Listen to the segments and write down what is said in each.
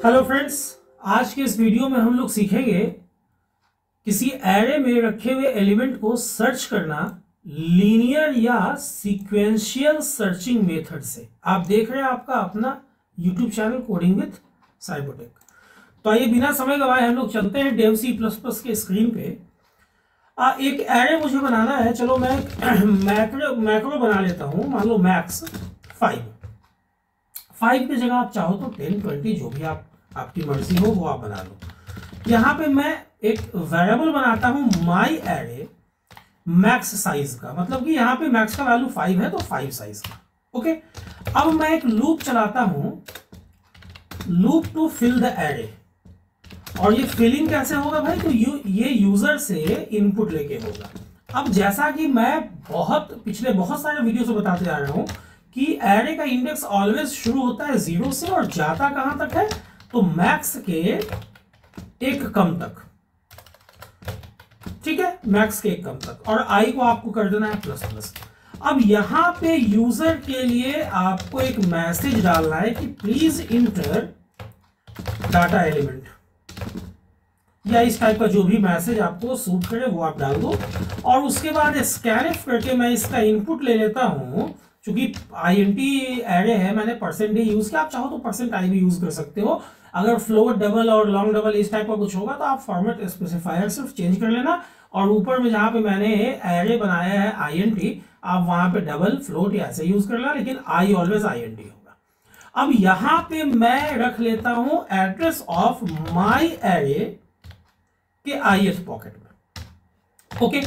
Hello friends, आज के इस वीडियो में हम लोग सीखेंगे किसी एरे में रखे हुए एलिमेंट को सर्च करना लीनियर या सीक्वेंशियल सर्चिंग मेथड से। आप देख रहे हैं आपका अपना YouTube channel coding with Cybotech. तो आइए बिना समय गवाए हम लोग चलते हैं डेव C++ के स्क्रीन पे। एक एरे मुझे बनाना है। चलो मैं मैक्रो बना लेता हूं। मान लो मैक्स 5 की जगह आप चाहो तो 10, 20 जो भी आपकी मर्जी हो वो आप बना लो। यहां पे मैं एक वेरिएबल बनाता हूं माई एरे मैक्स साइज का, मतलब कि यहां पे मैक्स का वैल्यू 5 है तो 5 साइज का। ओके, अब मैं एक लूप चलाता हूं, loop to fill the array. और ये फिलिंग कैसे होगा भाई? तो ये यूजर से इनपुट लेके होगा। अब जैसा कि मैं पिछले बहुत सारे वीडियो से बताते आ रहा हूं कि एरे का इंडेक्स ऑलवेज शुरू होता है 0 से और जाता कहां तक है? तो मैक्स के एक कम तक। ठीक है, मैक्स के एक कम तक, और आई को आपको कर देना है ++। अब यहां पे यूजर के लिए आपको एक मैसेज डालना है कि प्लीज इंटर डाटा एलिमेंट, या इस टाइप का जो भी मैसेज आपको सूट करे वो आप डाल दो। और उसके बाद स्कैनफ करके मैं इसका इनपुट ले लेता हूं। चूंकि INT एरे है, मैंने %d यूज किया। आप चाहो तो %i भी यूज कर सकते हो। अगर फ्लोट डबल और लॉन्ग डबल इस टाइप का कुछ होगा तो आप फॉर्मेट स्पेसिफायर सिर्फ चेंज कर लेना। और ऊपर में जहां पे मैंने एरे बनाया है INT, आप वहां पे डबल फ्लोट या ऐसे यूज कर लेना, लेकिन आई ऑलवेज INT होगा। अब यहां पे मैं रख लेता हूं एड्रेस ऑफ माई एरे के ith पॉकेट में। ओके,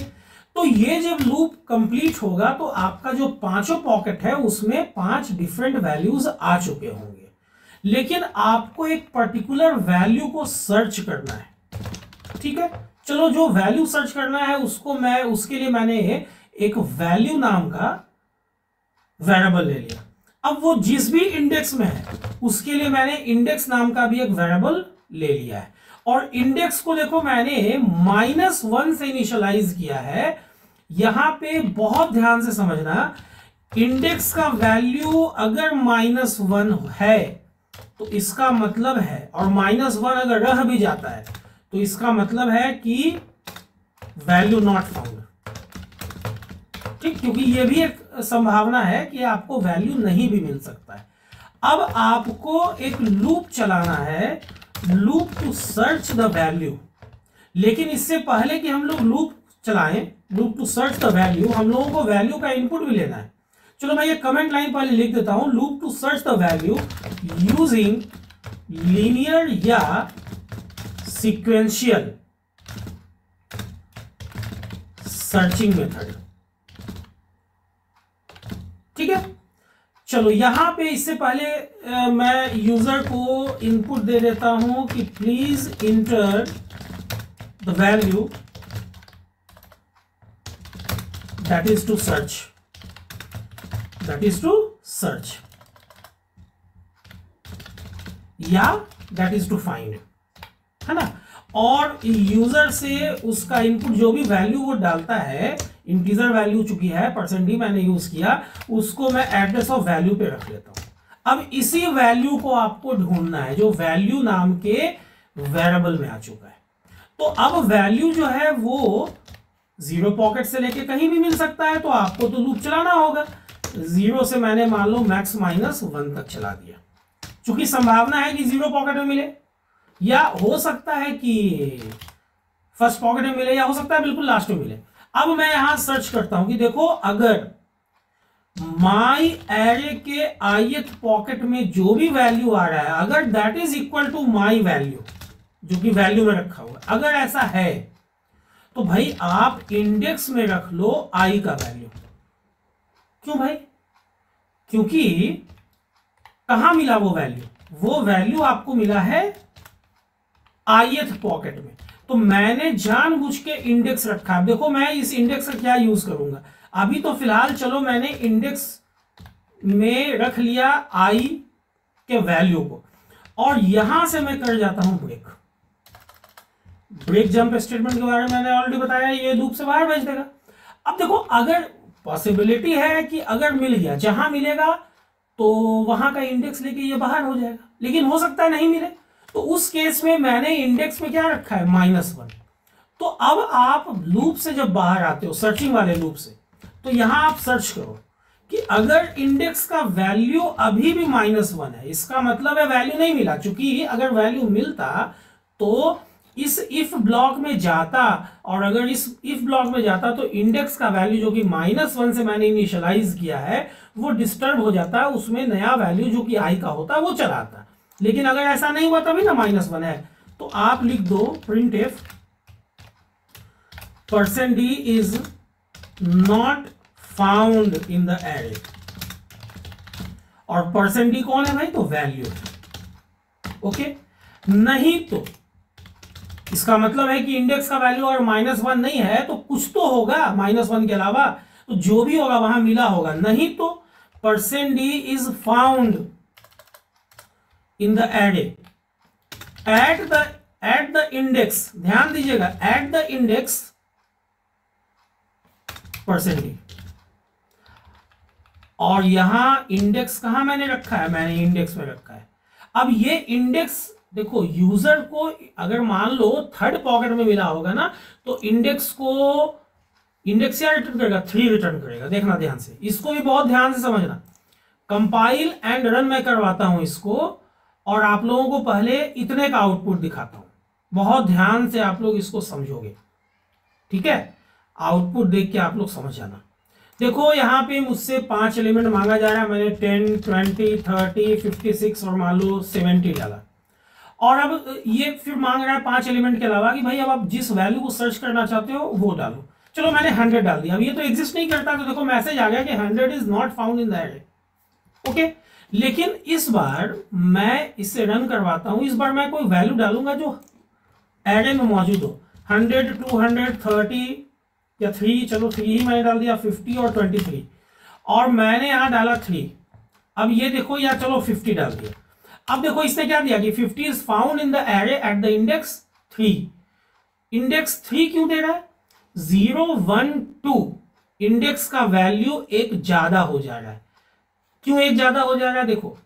तो ये जब लूप कंप्लीट होगा तो आपका जो पांचों पॉकेट है उसमें 5 डिफरेंट वैल्यूज आ चुके होंगे, लेकिन आपको एक पर्टिकुलर वैल्यू को सर्च करना है। ठीक है, चलो जो वैल्यू सर्च करना है उसके लिए मैंने एक वैल्यू नाम का वेरिएबल ले लिया। अब वो जिस भी इंडेक्स में है उसके लिए मैंने इंडेक्स नाम का भी एक वेरिएबल ले लिया है। और इंडेक्स को देखो मैंने -1 से इनिशियलाइज किया है। यहां पे बहुत ध्यान से समझना, इंडेक्स का वैल्यू अगर -1 है तो इसका मतलब है, और -1 अगर रह भी जाता है तो इसका मतलब है कि वैल्यू नॉट फाउंड। ठीक, क्योंकि यह भी एक संभावना है कि आपको वैल्यू नहीं भी मिल सकता है। अब आपको एक लूप चलाना है, loop to search the value. लेकिन इससे पहले कि हम लोग लूप चलाएं, loop to search the value, हम लोगों को वैल्यू का इनपुट भी लेना है। चलो मैं ये कमेंट लाइन पहले लिख देता हूं, loop to search the value using linear या सीक्वेंशियल सर्चिंग मेथड। ठीक है, चलो यहां पे इससे पहले मैं यूजर को इनपुट दे देता हूं कि please enter the value that is to search, या दैट इज टू फाइंड, है ना। और यूजर से उसका इनपुट जो भी वैल्यू वो डालता है, इंटीजर वैल्यू चुकी है, %d मैंने यूज किया, उसको मैं एड्रेस ऑफ वैल्यू पे रख लेता हूं। अब इसी वैल्यू को आपको ढूंढना है जो वैल्यू नाम के वेरिएबल में आ चुका है। तो अब वैल्यू जो है वो 0 पॉकेट से लेके कहीं भी मिल सकता है, तो आपको तो लूप चलाना होगा। 0 से मैंने मान लो मैक्स -1 तक चला दिया। चूंकि संभावना है कि 0 पॉकेट में मिले, या हो सकता है कि फर्स्ट पॉकेट में मिले, या हो सकता है बिल्कुल लास्ट में मिले। अब मैं यहां सर्च करता हूं कि देखो अगर माई एरे के ith पॉकेट में जो भी वैल्यू आ रहा है, अगर that is equal to my value जो कि वैल्यू में रखा हुआ है, अगर ऐसा है तो भाई आप इंडेक्स में रख लो i का वैल्यू। क्यों भाई? क्योंकि कहां मिला वो वैल्यू आपको मिला है ith पॉकेट में। तो मैंने जानबूझ के इंडेक्स रखा है। देखो मैं इस इंडेक्स का क्या यूज करूंगा अभी, तो फिलहाल चलो मैंने इंडेक्स में रख लिया i के वैल्यू को, और यहां से मैं कर जाता हूं ब्रेक जंप स्टेटमेंट के बारे में मैंने ऑलरेडी बताया, ये लूप से बाहर भेज देगा। अब देखो अगर पॉसिबिलिटी है कि अगर मिल गया, जहां मिलेगा तो वहां का इंडेक्स लेके ये बाहर हो जाएगा, लेकिन हो सकता है नहीं मिले। तो उस केस में मैंने इंडेक्स में क्या रखा है, -1। तो अब आप लूप से जब बाहर आते हो, सर्चिंग वाले लूप से, तो यहां आप सर्च करो कि अगर इंडेक्स का वैल्यू अभी भी -1 है, इसका मतलब है वैल्यू नहीं मिला। चूंकि अगर वैल्यू मिलता तो इस इफ ब्लॉक में जाता, और अगर इस इफ ब्लॉक में जाता तो इंडेक्स का वैल्यू जो कि -1 से मैंने इनिशियलाइज किया है वो डिस्टर्ब हो जाता है, उसमें नया वैल्यू जो कि i का होता है वो चला आता। लेकिन अगर ऐसा नहीं हुआ तभी ना -1 है, तो आप लिख दो printf %d is not found in the array। और %d कौन है भाई, तो वैल्यू। ओके, नहीं तो इसका मतलब है कि इंडेक्स का वैल्यू अगर -1 नहीं है तो कुछ तो होगा -1 के अलावा, तो जो भी होगा वहां मिला होगा। नहीं तो %d is found in the array at the index, ध्यान दीजिएगा, at the index %d। और यहां इंडेक्स कहां मैंने रखा है, मैंने इंडेक्स में रखा है। अब ये इंडेक्स देखो, यूजर को अगर मान लो थर्ड पॉकेट में मिला होगा ना, तो इंडेक्स क्या रिटर्न करेगा, 3 रिटर्न करेगा। देखना ध्यान से, इसको भी बहुत ध्यान से समझना। कंपाइल एंड रन मैं करवाता हूं इसको, और आप लोगों को पहले इतने का आउटपुट दिखाता हूं। बहुत ध्यान से आप लोग इसको समझोगे, ठीक है। आउटपुट देख के आप लोग समझ जाना। देखो यहाँ पे मुझसे 5 एलिमेंट मांगा जा रहा है, मैंने 10, 20, 30, 56 और मान लो 70 डाला। और अब ये फिर मांग रहा है 5 एलिमेंट के अलावा कि भाई अब आप जिस वैल्यू को सर्च करना चाहते हो वो डालो। चलो मैंने 100 डाल दिया। अब ये तो एग्जिस्ट नहीं करता, तो देखो मैसेज आ गया कि 100 is not found in the array. Okay, लेकिन इस बार मैं इसे रन करवाता हूं। इस बार मैं कोई वैल्यू डालूंगा जो एरे में मौजूद हो। 100, 200, 30 या 3, चलो 3 ही मैंने डाल दिया, 50 और 23, और मैंने यहां डाला 3। अब ये देखो, या चलो 50 डाल दिया। अब देखो इसने क्या दिया कि 50 is found in the array at the index 3। Index 3 क्यों दे रहा है, 0, 1, 2 इंडेक्स का वैल्यू एक ज्यादा हो जा रहा है। क्यों एक ज्यादा हो जा रहा है, देखो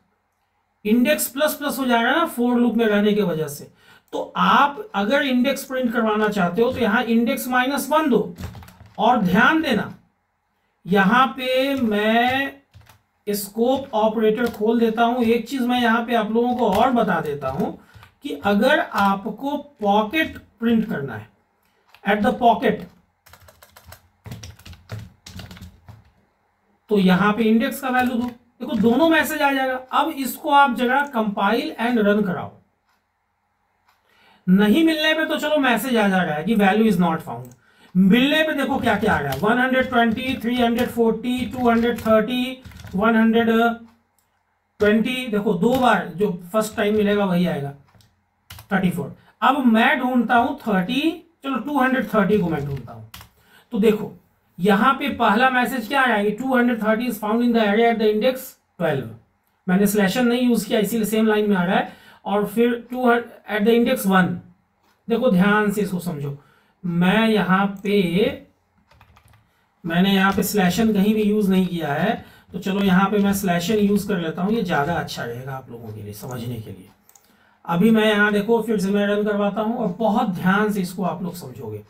इंडेक्स प्लस प्लस हो जा रहा है ना फोर लूप में रहने की वजह से। तो आप अगर इंडेक्स प्रिंट करवाना चाहते हो तो यहां इंडेक्स -1 दो। और ध्यान देना, यहां पे मैं स्कोप ऑपरेटर खोल देता हूं। एक चीज मैं यहां पे आप लोगों को और बता देता हूं कि अगर आपको पॉकेट प्रिंट करना है, एट द पॉकेट, तो यहां पे इंडेक्स का वैल्यू दो। देखो दोनों मैसेज आ जाएगा। अब इसको आप जगह कंपाइल एंड रन कराओ। नहीं मिलने पे तो चलो मैसेज आ जा रहा है कि वैल्यू इज नॉट फाउंड। मिलने पे देखो क्या क्या आ रहा है, 120, 340, 230, 120। देखो 2 बार जो फर्स्ट टाइम मिलेगा वही आएगा, 34। अब मैं ढूंढता हूं 30, चलो 230 को मैं ढूंढता हूं। तो देखो यहां पे पहला मैसेज क्या आया कि 230 is found in the array at the index 12। मैंने स्लैशन नहीं यूज किया इसीलिए सेम लाइन में आ रहा है। और फिर 2 एट द इंडेक्स 1। देखो ध्यान से इसको समझो, मैंने यहाँ पे स्लैशन कहीं भी यूज नहीं किया है, तो चलो यहाँ पे मैं स्लैशन यूज कर लेता हूँ, ये ज्यादा अच्छा रहेगा आप लोगों के लिए समझने के लिए। अभी मैं यहाँ देखो फिर से मैं रन करवाता हूँ, और बहुत ध्यान से इसको आप लोग समझोगे।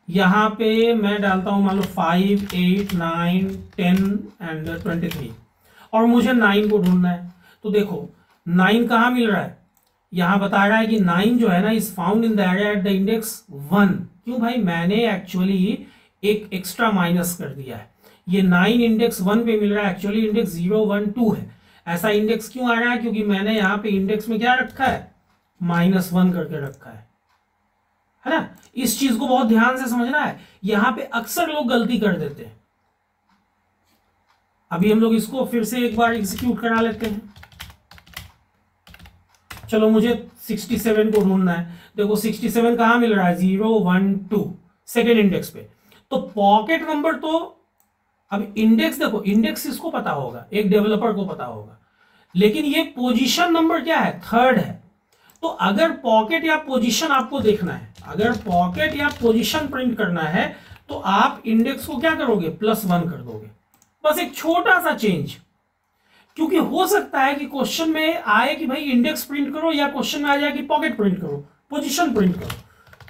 यहाँ पे मैं डालता हूँ मान लो 5, 8, 9, 10 एंड 23, और मुझे 9 को ढूंढना है। तो देखो 9 कहाँ मिल रहा है, यहां बता रहा है कि 9 जो है ना is found in the array at the index 1। क्यों भाई, मैंने एक्चुअली एक एक्स्ट्रा माइनस कर दिया है। ये 9 इंडेक्स 1 पे मिल रहा है, एक्चुअली इंडेक्स 0, 1, 2 है। ऐसा इंडेक्स क्यों आ रहा है, क्योंकि मैंने यहाँ पे इंडेक्स में क्या रखा है, -1 करके रखा है ना। इस चीज को बहुत ध्यान से समझना है, यहां पे अक्सर लोग गलती कर देते हैं। अभी हम लोग इसको फिर से एक बार एग्जीक्यूट करा लेते हैं। चलो मुझे 67 को ढूंढना है। देखो 67 कहां मिल रहा है, 0, 1, 2 सेकेंड इंडेक्स पे। तो पॉकेट नंबर तो, अब इंडेक्स देखो, इंडेक्स इसको पता होगा, एक डेवलपर को पता होगा, लेकिन ये पोजीशन नंबर क्या है, 3rd है। तो अगर पॉकेट या पोजीशन आपको देखना है, अगर पॉकेट या पोजीशन प्रिंट करना है, तो आप इंडेक्स को क्या करोगे, +1 कर दोगे। बस एक छोटा सा चेंज, क्योंकि हो सकता है कि क्वेश्चन में आए कि भाई इंडेक्स प्रिंट करो, या क्वेश्चन में आ जाए कि पॉकेट प्रिंट करो, पोजीशन प्रिंट करो,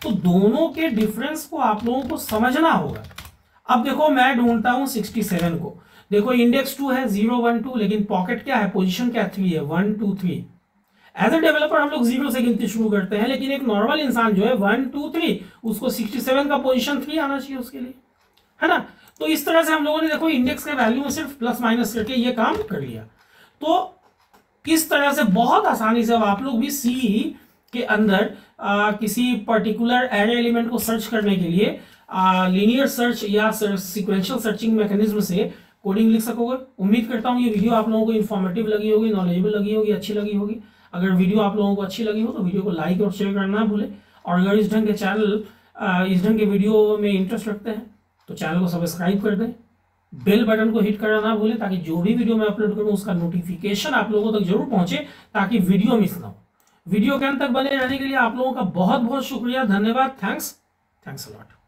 तो दोनों के डिफरेंस को आप लोगों को समझना होगा। अब देखो मैं ढूंढता हूं 67 को, देखो इंडेक्स 2 है 0 1 2, लेकिन पॉकेट क्या है, पोजीशन क्या 3 है 1 2 3। एज ए डेवलपर हम लोग 0 से गिनती शुरू करते हैं, लेकिन एक नॉर्मल इंसान जो है 1 2 3, उसको 67 का पोजीशन 3 आना चाहिए उसके लिए, है ना। तो इस तरह से हम लोगों ने देखो इंडेक्स के वैल्यू में सिर्फ प्लस माइनस करके ये काम कर लिया। तो इस तरह से बहुत आसानी से अब आप लोग भी सी के अंदर किसी पर्टिकुलर एरे एलिमेंट को सर्च करने के लिए लीनियर सर्च या सीक्वेंशियल सर्चिंग मैकेनिज्म से कोडिंग लिख सकोगे। उम्मीद करता हूँ ये वीडियो आप लोगों को इन्फॉर्मेटिव लगी होगी, नॉलेजेबल लगी होगी, अच्छी लगी होगी। अगर वीडियो आप लोगों को अच्छी लगी हो तो वीडियो को लाइक और शेयर करना ना भूलें, और अगर इस ढंग के चैनल इस ढंग के वीडियो में इंटरेस्ट रखते हैं तो चैनल को सब्सक्राइब कर दें, बेल बटन को हिट करना ना भूलें, ताकि जो भी वीडियो मैं अपलोड करूं उसका नोटिफिकेशन आप लोगों तक जरूर पहुंचे, ताकि वीडियो मिस ना हो। वीडियो के अंत तक बने रहने के लिए आप लोगों का बहुत बहुत शुक्रिया, धन्यवाद, थैंक्स अ लॉट।